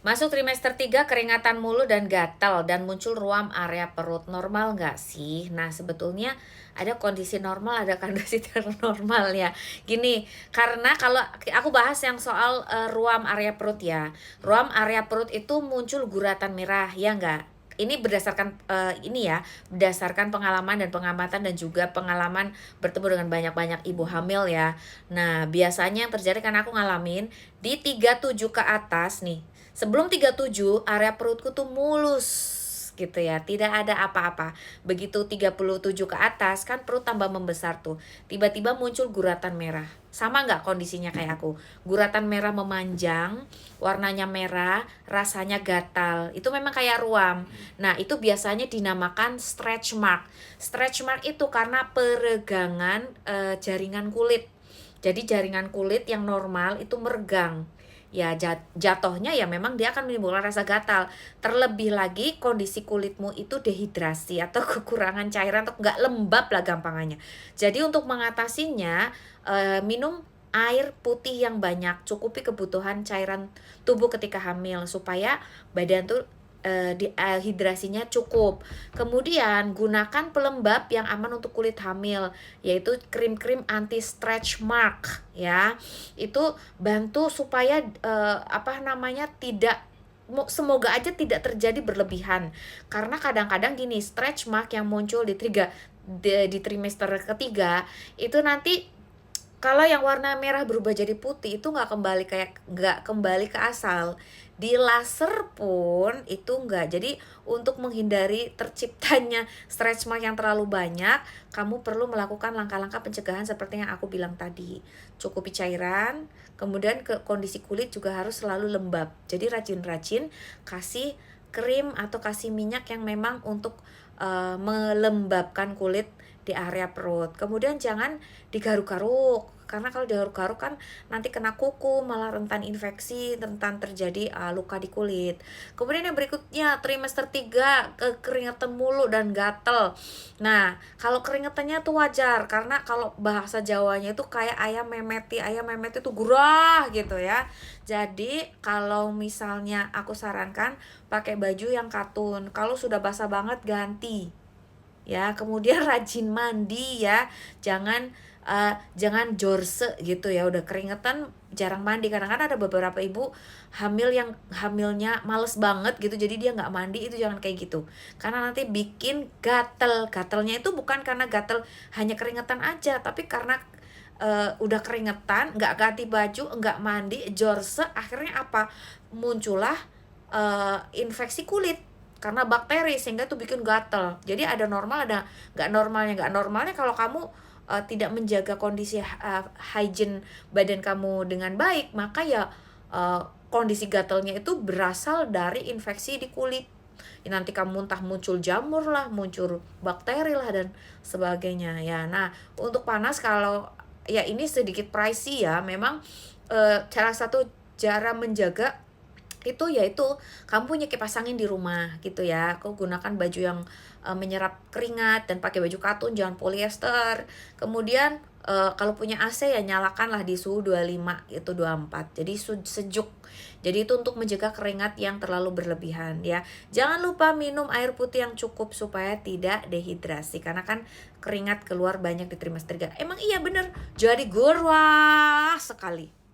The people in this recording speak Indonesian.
Masuk trimester 3 keringatan mulu dan gatal dan muncul ruam area perut. Normal nggak sih? Nah, sebetulnya ada kondisi normal, ada kondisi tidak normal ya. Gini, karena kalau aku bahas yang soal ruam area perut ya. Ruam area perut itu muncul guratan merah, ya nggak? Ini berdasarkan ini ya, berdasarkan pengalaman dan pengamatan dan juga pengalaman bertemu dengan banyak-banyak ibu hamil ya. Nah, biasanya yang terjadi kan aku ngalamin di 37 ke atas nih. Sebelum 37 area perutku tuh mulus gitu ya, tidak ada apa-apa. Begitu 37 ke atas kan perut tambah membesar tuh. Tiba-tiba muncul guratan merah. Sama nggak kondisinya kayak aku? Guratan merah memanjang, warnanya merah, rasanya gatal. Itu memang kayak ruam. Nah, itu biasanya dinamakan stretch mark. Stretch mark itu karena peregangan jaringan kulit. Jadi jaringan kulit yang normal itu meregang. Ya jatuhnya ya memang dia akan menimbulkan rasa gatal. Terlebih lagi kondisi kulitmu itu dehidrasi atau kekurangan cairan atau nggak lembab lah gampangannya. Jadi untuk mengatasinya minum air putih yang banyak, cukupi kebutuhan cairan tubuh ketika hamil supaya badan tuh hidrasinya cukup. Kemudian gunakan pelembab yang aman untuk kulit hamil, yaitu krim-krim anti stretch mark ya. Itu bantu supaya tidak, semoga aja tidak terjadi berlebihan. Karena kadang-kadang gini, stretch mark yang muncul di trimester ketiga itu nanti kalau yang warna merah berubah jadi putih itu nggak kembali ke asal. Di laser pun itu nggak. Jadi untuk menghindari terciptanya stretch mark yang terlalu banyak, kamu perlu melakukan langkah-langkah pencegahan seperti yang aku bilang tadi. Cukupi cairan, kemudian ke kondisi kulit juga harus selalu lembab. Jadi rajin-rajin kasih krim atau kasih minyak yang memang untuk melembabkan kulit di area perut. Kemudian jangan digaruk-garuk, karena kalau digaruk-garuk kan nanti kena kuku, malah rentan infeksi, rentan terjadi luka di kulit. Kemudian yang berikutnya trimester 3 keringetan mulu dan gatel. Nah, kalau keringetannya tuh wajar karena kalau bahasa Jawanya itu kayak ayam memeti. Ayam memeti itu gurah gitu ya. Jadi kalau misalnya aku sarankan pakai baju yang katun. Kalau sudah basah banget ganti. Ya, kemudian rajin mandi ya. Jangan jorse gitu ya, udah keringetan jarang mandi. Kadang-kadang ada beberapa ibu hamil yang hamilnya males banget gitu, jadi dia nggak mandi. Itu jangan kayak gitu, karena nanti bikin gatel. Gatelnya itu bukan karena gatel hanya keringetan aja, tapi karena udah keringetan, nggak ganti baju, nggak mandi, jorse, akhirnya apa, muncullah infeksi kulit karena bakteri, sehingga tuh bikin gatel. Jadi ada normal, ada nggak normalnya. Nggak normalnya kalau kamu tidak menjaga kondisi hygiene badan kamu dengan baik, maka ya kondisi gatalnya itu berasal dari infeksi di kulit. Ya, nanti kamu entah muncul jamur lah, muncul bakteri lah dan sebagainya ya. Nah, untuk panas, kalau ya ini sedikit pricey ya, memang salah satu cara menjaga itu yaitu kamu punya kipas angin di rumah gitu ya. Aku gunakan baju yang menyerap keringat dan pakai baju katun, jangan polyester. Kemudian kalau punya AC ya nyalakanlah di suhu 25 itu 24. Jadi sejuk. Jadi itu untuk mencegah keringat yang terlalu berlebihan ya. Jangan lupa minum air putih yang cukup supaya tidak dehidrasi, karena kan keringat keluar banyak di trimester 3. Emang iya bener, jadi gurah sekali.